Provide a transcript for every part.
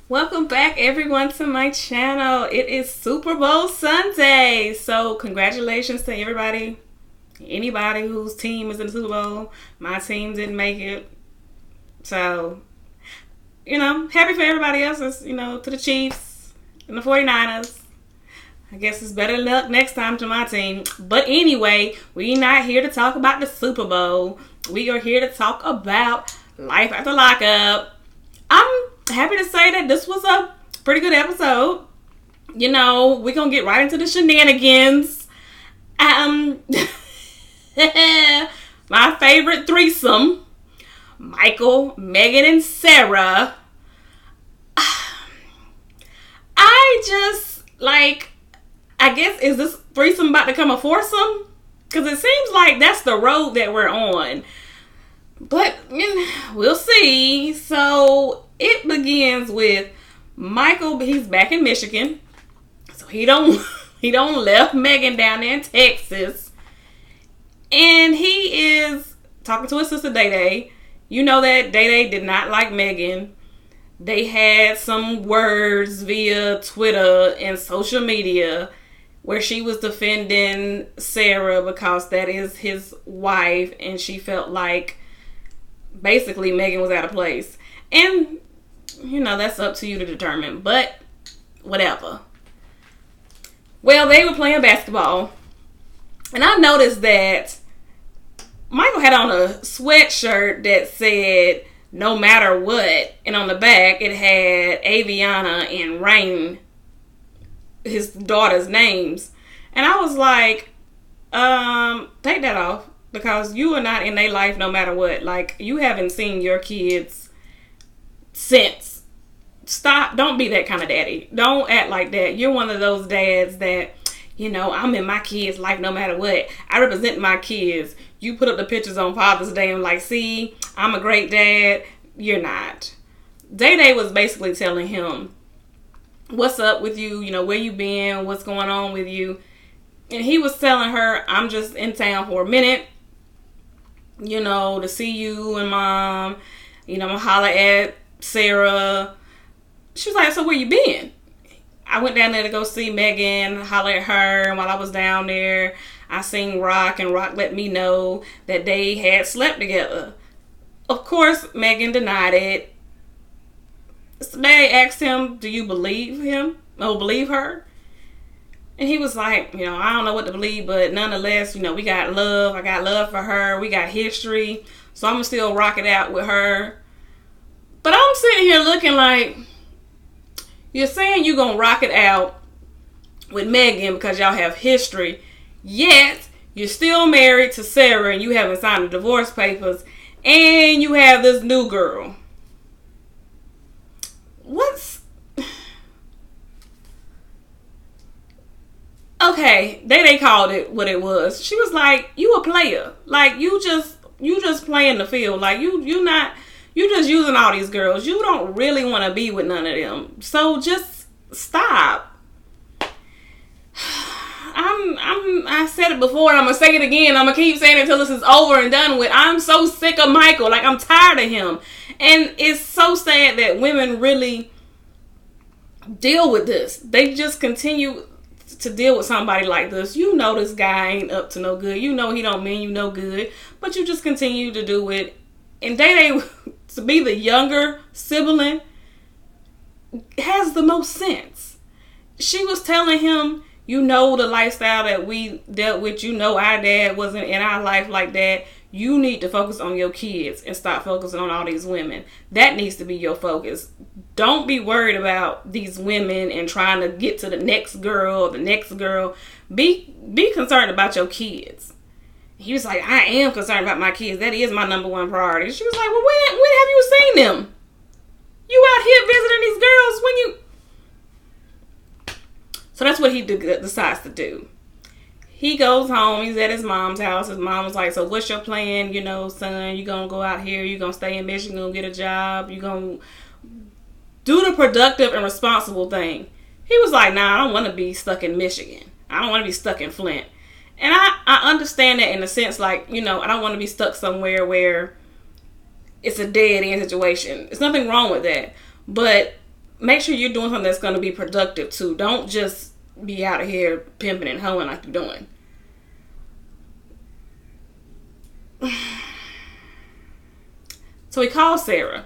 Welcome back, everyone, to my channel. It is Super Bowl Sunday. So, congratulations to everybody. Anybody whose team is in the Super Bowl. My team didn't make it. So, happy for everybody else. To the Chiefs and the 49ers. I guess it's better luck next time to my team. But anyway, we're not here to talk about the Super Bowl. We are here to talk about life after lockup. I'm happy to say that this was a pretty good episode. We're going to get right into the shenanigans. My favorite threesome, Michael, Megan, and Sarah. I guess, is this threesome about to become a foursome? Because it seems like that's the road that we're on. But we'll see. So it begins with Michael. He's back in Michigan, so he don't left Megan down there in Texas, and he is talking to his sister Day Day. You know that Day Day did not like Megan. They had some words via Twitter and social media where she was defending Sarah because that is his wife, and she felt like basically Megan was out of place. And that's up to you to determine, but whatever. Well, they were playing basketball, and I noticed that Michael had on a sweatshirt that said "No matter what," and on the back it had Aviana and Rain, his daughter's names. And I was like, take that off, because you are not in their life no matter what. Like, you haven't seen your kids since. Stop. Don't be that kind of daddy. Don't act like that. You're one of those dads that, I'm in my kids' life no matter what. I represent my kids. You put up the pictures on Father's Day and like, see, I'm a great dad. You're not. Day Day was basically telling him, what's up with you? Where you been? What's going on with you? And he was telling her, I'm just in town for a minute, to see you and Mom. I'm going to holler at Sarah. She was like, so where you been? I went down there to go see Megan, holler at her. And while I was down there, I seen Rock, and Rock let me know that they had slept together. Of course, Megan denied it. So they asked him, do you believe him? Or believe her? And he was like, I don't know what to believe, but nonetheless, we got love. I got love for her. We got history. So I'm going to still rock it out with her. But I'm sitting here looking like, you're saying you're going to rock it out with Megan because y'all have history. Yet, you're still married to Sarah and you haven't signed the divorce papers. And you have this new girl. Okay, they called it what it was. She was like, you a player. Like, you just playing the field. Like, you just using all these girls. You don't really want to be with none of them. So just stop. I said it before and I'm going to say it again. I'm going to keep saying it until this is over and done with. I'm so sick of Michael. Like, I'm tired of him. And it's so sad that women really deal with this. They just continue to deal with somebody like this. This guy ain't up to no good. He don't mean you no good. But you just continue to do it. And Day to be the younger sibling has the most sense. She was telling him, the lifestyle that we dealt with. Our dad wasn't in our life like that. You need to focus on your kids and stop focusing on all these women. That needs to be your focus. Don't be worried about these women and trying to get to the next girl, Be concerned about your kids. He was like, I am concerned about my kids. That is my number one priority. She was like, well, when have you seen them? You out here visiting these girls when you... So that's what he decides to do. He goes home. He's at his mom's house. His mom was like, so what's your plan? Son, you going to go out here. You going to stay in Michigan. You going to get a job. You going to do the productive and responsible thing. He was like, nah, I don't want to be stuck in Michigan. I don't want to be stuck in Flint. And I understand that in a sense, like, I don't want to be stuck somewhere where it's a dead end situation. There's nothing wrong with that. But make sure you're doing something that's going to be productive too. Don't just be out of here pimping and hoeing like you're doing. So he calls Sarah.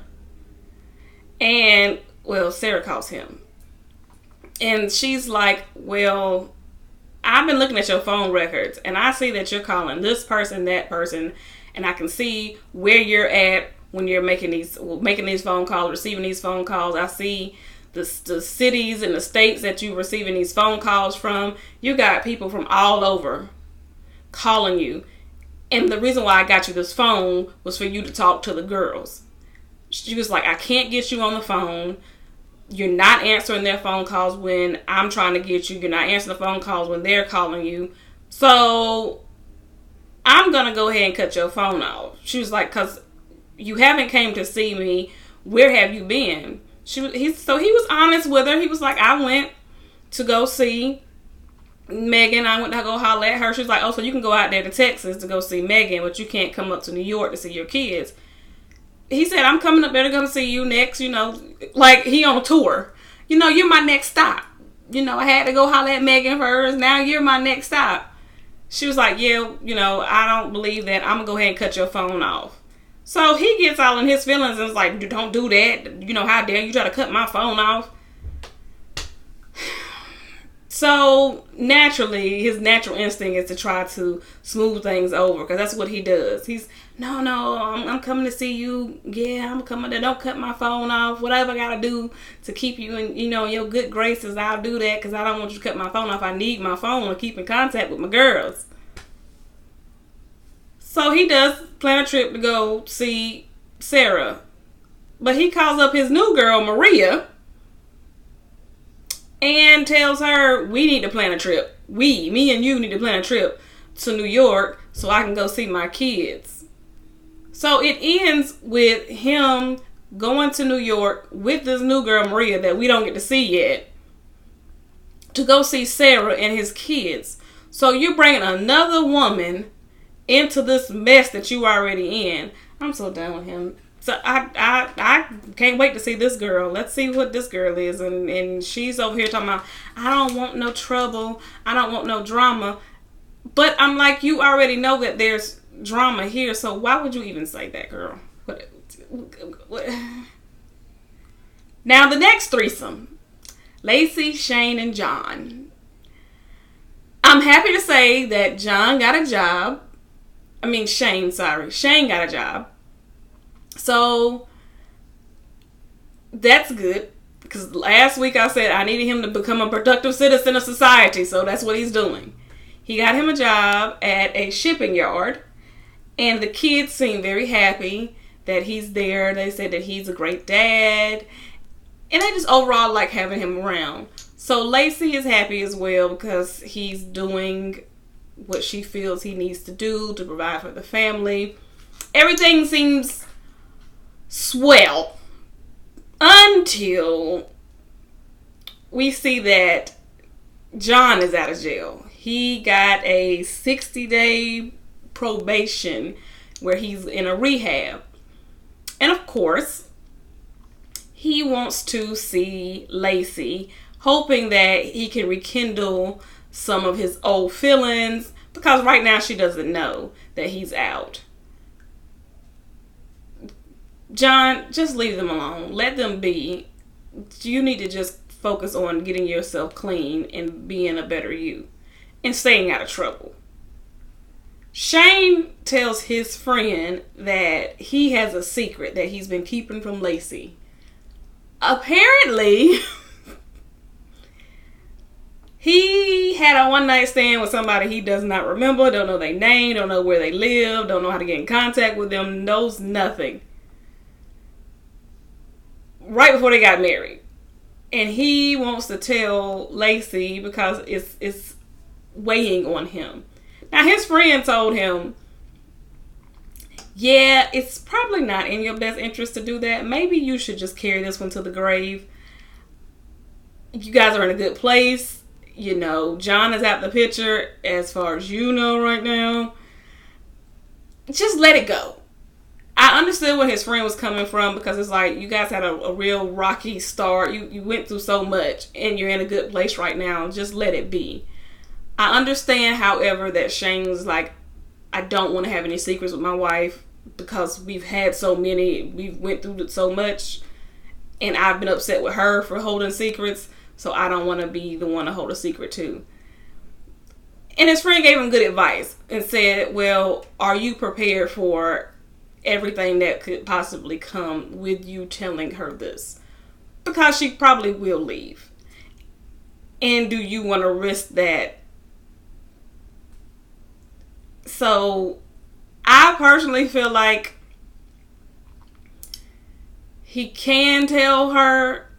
And, well, Sarah calls him. And she's like, well, I've been looking at your phone records, and I see that you're calling this person, that person, and I can see where you're at when you're making these phone calls, receiving these phone calls. I see the cities and the states that you're receiving these phone calls from. You got people from all over calling you. And the reason why I got you this phone was for you to talk to the girls. She was like, I can't get you on the phone. You're not answering their phone calls when I'm trying to get you. You're not answering the phone calls when they're calling you. So I'm going to go ahead and cut your phone off. She was like, because you haven't came to see me. Where have you been? So he was honest with her. He was like, I went to go see Megan. I went to go holler at her. She was like, oh, so you can go out there to Texas to go see Megan, but you can't come up to New York to see your kids. He said, I'm coming up there to come see you next, like he on a tour. You're my next stop. I had to go holler at Megan first. Now you're my next stop. She was like, yeah, I don't believe that. I'm going to go ahead and cut your phone off. So he gets all in his feelings and is like, don't do that. How dare you try to cut my phone off? So naturally, his natural instinct is to try to smooth things over, because that's what he does. He's, no, I'm coming to see you. Yeah, I'm coming to, don't cut my phone off. Whatever I got to do to keep you in, your good graces, I'll do that, because I don't want you to cut my phone off. I need my phone to keep in contact with my girls. So he does plan a trip to go see Sarah. But he calls up his new girl, Maria, and tells her, we need to plan a trip. Me and you need to plan a trip to New York so I can go see my kids. So it ends with him going to New York with this new girl, Maria, that we don't get to see yet, to go see Sarah and his kids. So you're bringing another woman into this mess that you already in. I'm so done with him. So I can't wait to see this girl. Let's see what this girl is. And she's over here talking about, I don't want no trouble. I don't want no drama. But I'm like, you already know that there's drama here. So why would you even say that, girl? What? Now the next threesome. Lacey, Shane, and John. I'm happy to say that Shane got a job. Shane got a job. So that's good, because last week I said I needed him to become a productive citizen of society. So that's what he's doing. He got him a job at a shipping yard, and the kids seem very happy that he's there. They said that he's a great dad, and they just overall like having him around. So Lacey is happy as well, because he's doing what she feels he needs to do to provide for the family. Everything seems swell until we see that John is out of jail. He got a 60-day probation where he's in a rehab. And of course, he wants to see Lacey, hoping that he can rekindle some of his old feelings, because right now she doesn't know that he's out. John, just leave them alone. Let them be. You need to just focus on getting yourself clean and being a better you and staying out of trouble. Shane tells his friend that he has a secret that he's been keeping from Lacey. Apparently, he had a one-night stand with somebody he does not remember, don't know their name, don't know where they live, don't know how to get in contact with them, knows nothing. Right before they got married. And he wants to tell Lacey because it's weighing on him. Now his friend told him, yeah, it's probably not in your best interest to do that. Maybe you should just carry this one to the grave. You guys are in a good place. John is out the picture as far as you know right now. Just let it go. I understood where his friend was coming from, because it's like, you guys had a real rocky start. You went through so much and you're in a good place right now. Just let it be. I understand, however, that Shane was like, I don't want to have any secrets with my wife because we've had so many. We've went through so much and I've been upset with her for holding secrets. So I don't want to be the one to hold a secret too. And his friend gave him good advice and said, well, are you prepared for everything that could possibly come with you telling her this? Because she probably will leave. And do you want to risk that? So I personally feel like he can tell her.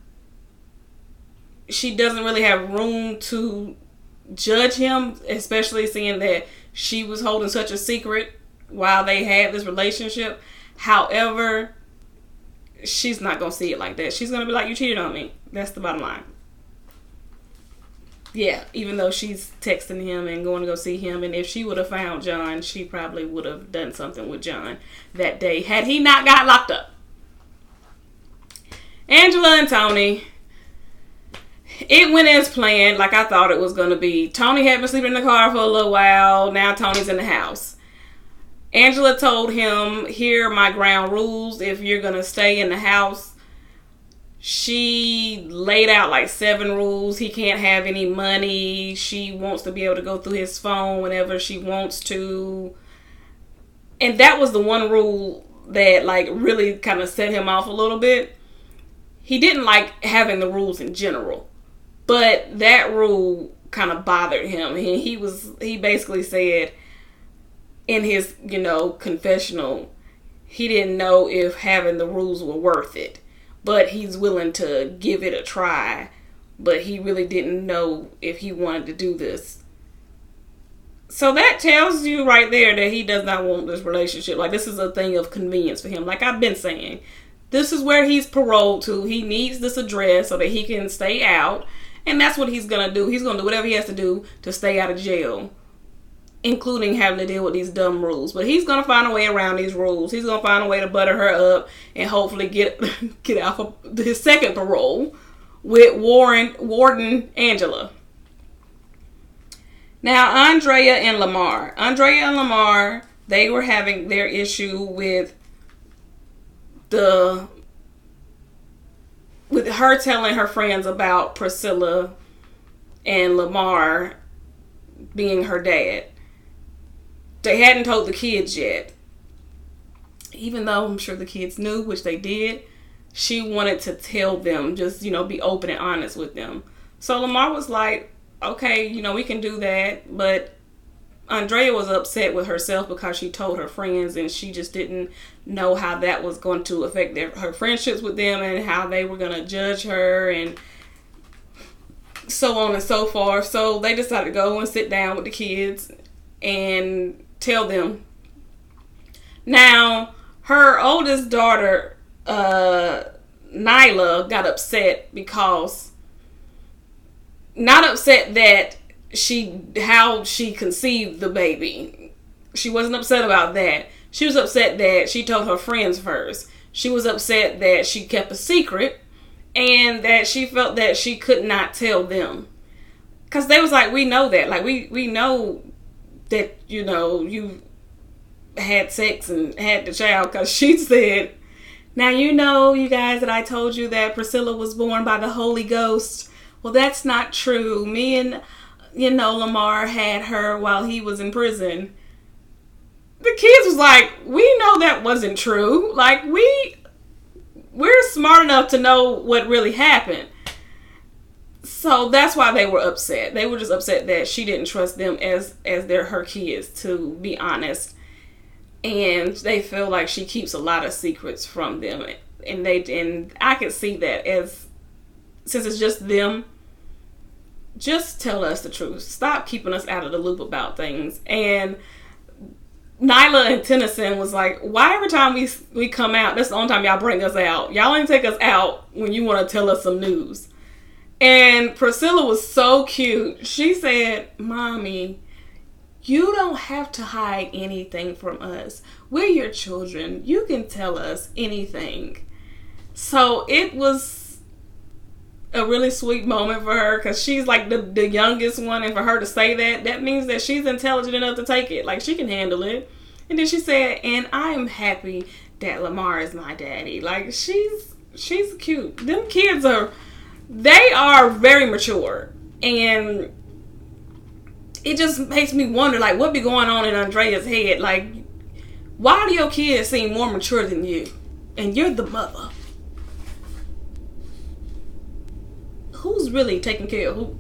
She doesn't really have room to judge him, especially seeing that she was holding such a secret while they had this relationship. However, she's not going to see it like that. She's going to be like, you cheated on me. That's the bottom line. Yeah, even though she's texting him and going to go see him. And if she would have found John, she probably would have done something with John that day had he not got locked up. Angela and Tony. It went as planned, like I thought it was going to be. Tony had been sleeping in the car for a little while. Now Tony's in the house. Angela told him, here are my ground rules if you're going to stay in the house. She laid out like 7 rules. He can't have any money. She wants to be able to go through his phone whenever she wants to. And that was the one rule that like really kind of set him off a little bit. He didn't like having the rules in general. But that rule kind of bothered him. He basically said in his, confessional, he didn't know if having the rules were worth it. But he's willing to give it a try. But he really didn't know if he wanted to do this. So that tells you right there that he does not want this relationship. Like, this is a thing of convenience for him. Like I've been saying, this is where he's paroled to. He needs this address so that he can stay out. And that's what he's going to do. He's going to do whatever he has to do to stay out of jail, including having to deal with these dumb rules. But he's going to find a way around these rules. He's going to find a way to butter her up and hopefully get out of his second parole with Warden Angela. Now, Andrea and Lamar, they were having their issue with her telling her friends about Priscilla and Lamar being her dad. They hadn't told the kids yet. Even though I'm sure the kids knew, which they did, she wanted to tell them, just, be open and honest with them. So Lamar was like, okay, we can do that. But Andrea was upset with herself because she told her friends and she just didn't know how that was going to affect her friendships with them and how they were going to judge her and so on and so forth. So they decided to go and sit down with the kids and tell them. Now, her oldest daughter, Nyla, got upset because, not upset that how she conceived the baby. She wasn't upset about that. She was upset that she told her friends first. She was upset that she kept a secret and that she felt that she could not tell them. Because they was like, we know that. Like, we know that, you had sex and had the child. Because she said, now you guys, that I told you that Priscilla was born by the Holy Ghost. Well, that's not true. Me and, Lamar had her while he was in prison. The kids was like, we know that wasn't true. Like, we're smart enough to know what really happened. So that's why they were upset. They were just upset that she didn't trust them as they're her kids, to be honest. And they feel like she keeps a lot of secrets from them. And I could see that since it's just them, just tell us the truth. Stop keeping us out of the loop about things. And Nyla and Tennyson was like, why every time we come out, that's the only time y'all bring us out. Y'all ain't take us out when you want to tell us some news. And Priscilla was so cute. She said, Mommy, You don't have to hide anything from us. We're your children. You can tell us anything. So it was a really sweet moment for her because she's like the youngest one, and for her to say that means that she's intelligent enough to take it. Like, she can handle it. And then she said, and I am happy that Lamar is my daddy. Like, she's cute. Them kids they are very mature. And it just makes me wonder, like, what be going on in Andrea's head? Like, why do your kids seem more mature than you? And you're the mother. Who's really taking care of who?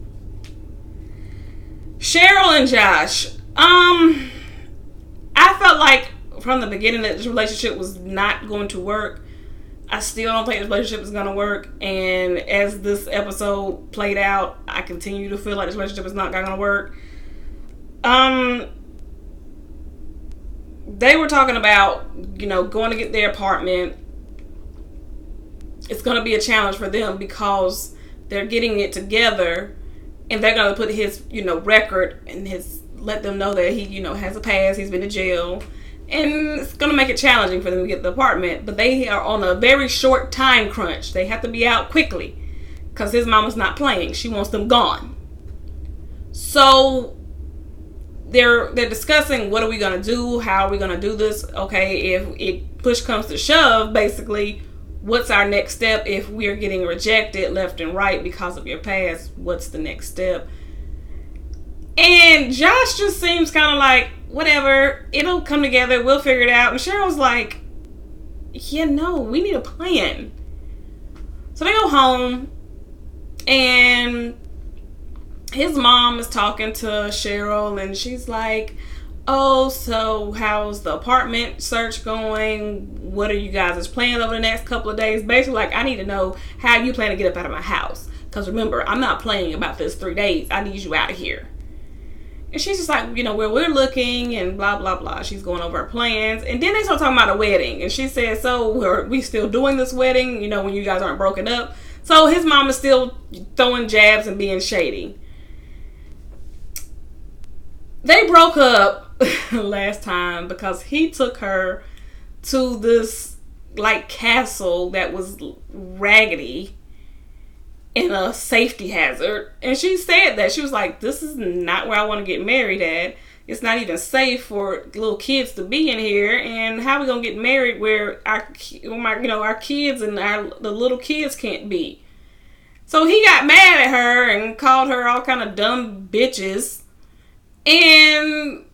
Cheryl and Josh. I felt like from the beginning that this relationship was not going to work. I still don't think this relationship is going to work. And as this episode played out, I continue to feel like this relationship is not going to work. They were talking about, going to get their apartment. It's going to be a challenge for them because they're getting it together, and they're going to put his, record and let them know that he, has a past. He's been to jail, and it's going to make it challenging for them to get the apartment. But they are on a very short time crunch. They have to be out quickly because his mama's not playing. She wants them gone. So they're discussing, what are we going to do? How are we going to do this? Okay, if it push comes to shove, basically, what's our next step if we're getting rejected left and right because of your past? What's the next step? And Josh just seems kind of like, whatever, it'll come together, we'll figure it out. And Cheryl's like, we need a plan. So they go home, and his mom is talking to Cheryl, and she's like, oh, so how's the apartment search going? What are you guys' plans over the next couple of days? Basically, like, I need to know how you plan to get up out of my house. Because remember, I'm not playing about this 3 days. I need you out of here. And she's just like, where we're looking and blah, blah, blah. She's going over her plans. And then they start talking about a wedding. And she said, so are we still doing this wedding, when you guys aren't broken up? So his mom is still throwing jabs and being shady. They broke up last time because he took her to this castle that was raggedy and a safety hazard, and she said that she was like, this is not where I want to get married at. It's not even safe for little kids to be in here, and how are we gonna get married where our kids and the little kids can't be? So he got mad at her and called her all kind of dumb bitches. And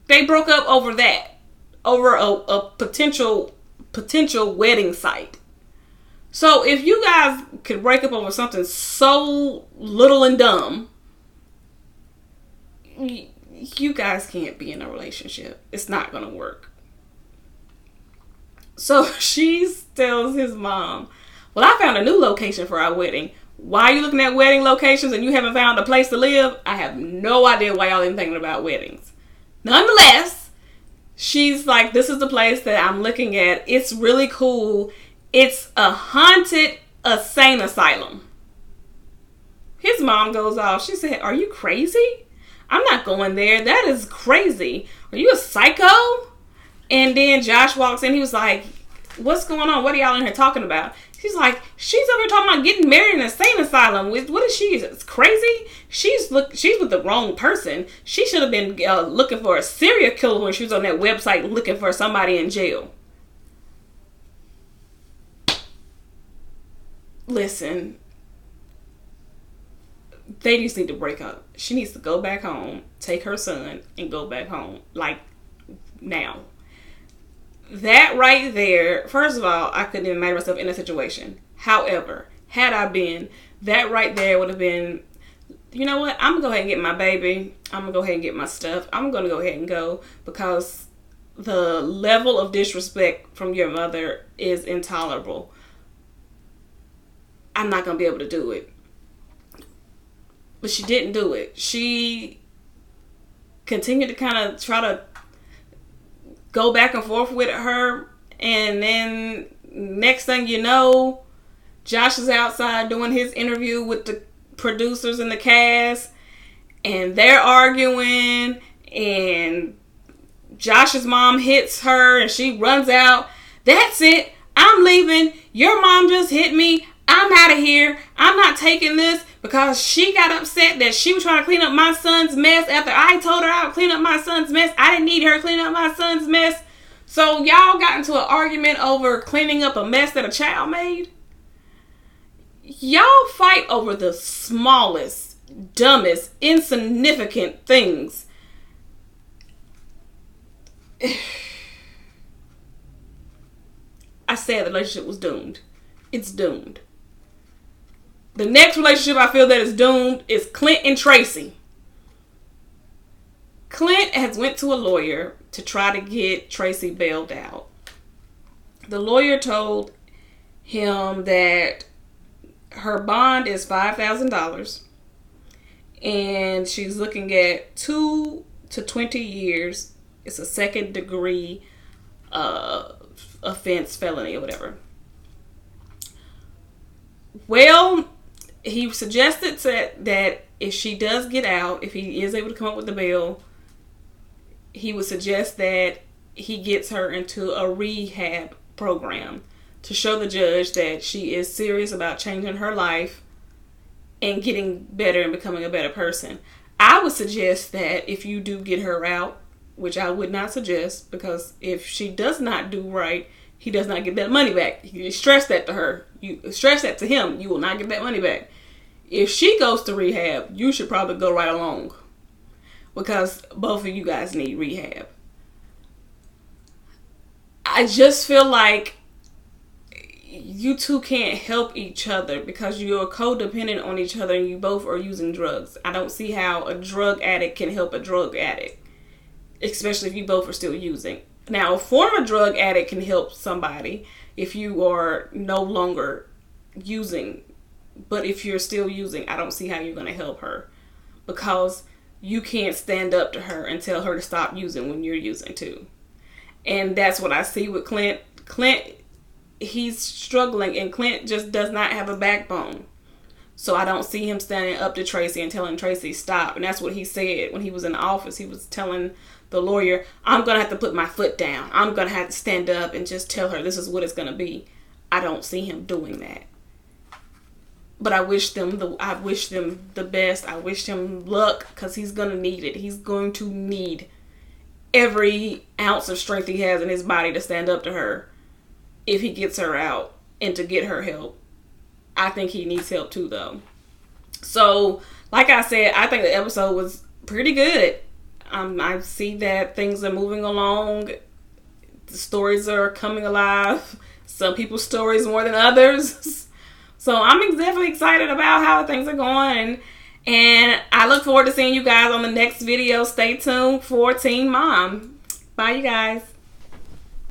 they broke up over that. Over a potential wedding site. So if you guys could break up over something so little and dumb, you guys can't be in a relationship. It's not going to work. So she tells his mom, well, I found a new location for our wedding. Why are you looking at wedding locations and you haven't found a place to live? I have no idea why y'all ain't thinking about weddings. Nonetheless, she's like, this is the place that I'm looking at. It's really cool. It's a haunted insane asylum. His mom goes off. She said, are you crazy? I'm not going there. That is crazy. Are you a psycho? And then Josh walks in. He was like, what's going on? What are y'all in here talking about? She's like, she's over here talking about getting married in an insane asylum. What is she? It's crazy. She's with the wrong person. She should have been looking for a serial killer when she was on that website looking for somebody in jail. Listen, they just need to break up. She needs to go back home, take her son, and go back home. Like, now. That right there, first of all, I couldn't even imagine myself in a situation. However, had I been, that right there would have been, you know what? I'm going to go ahead and get my baby. I'm going to go ahead and get my stuff. I'm going to go ahead and go because the level of disrespect from your mother is intolerable. I'm not going to be able to do it. But she didn't do it. She continued to kind of try to go back and forth with her, and then next thing you know, Josh is outside doing his interview with the producers and the cast, and they're arguing, And Josh's mom hits her and she runs out. That's it. I'm leaving. Your mom just hit me. I'm out of here. I'm not taking this, because she got upset that she was trying to clean up my son's mess after I told her I would clean up my son's mess. I didn't need her cleaning up my son's mess. So y'all got into an argument over cleaning up a mess that a child made? Y'all fight over the smallest, dumbest, insignificant things. I said the relationship was doomed. It's doomed. The next relationship I feel that is doomed is Clint and Tracy. Clint has went to a lawyer to try to get Tracy bailed out. The lawyer told him that her bond is $5,000 and she's looking at 2 to 20 years. It's a second degree offense, felony or whatever. Well, he suggested that if she does get out, if he is able to come up with the bail, he would suggest that he gets her into a rehab program to show the judge that she is serious about changing her life and getting better and becoming a better person. I would suggest that if you do get her out, which I would not suggest, because if she does not do right, he does not get that money back. You stress that to her. You stress that to him. You will not get that money back. If she goes to rehab, you should probably go right along, because both of you guys need rehab. I just feel like you two can't help each other because you're codependent on each other and you both are using drugs. I don't see how a drug addict can help a drug addict, especially if you both are still using. Now, a former drug addict can help somebody if you are no longer using. But if you're still using, I don't see how you're going to help her, because you can't stand up to her and tell her to stop using when you're using too. And that's what I see with Clint. Clint, he's struggling, and Clint just does not have a backbone. So I don't see him standing up to Tracy and telling Tracy stop. And that's what he said when he was in the office. He was telling the lawyer, I'm going to have to put my foot down. I'm going to have to stand up and just tell her this is what it's going to be. I don't see him doing that. But I wish them the best. I wish him luck, because he's going to need it. He's going to need every ounce of strength he has in his body to stand up to her if he gets her out and to get her help. I think he needs help too, though. So, like I said, I think the episode was pretty good. I see that things are moving along. The stories are coming alive. Some people's stories more than others. So I'm definitely excited about how things are going. And I look forward to seeing you guys on the next video. Stay tuned for Teen Mom. Bye, you guys.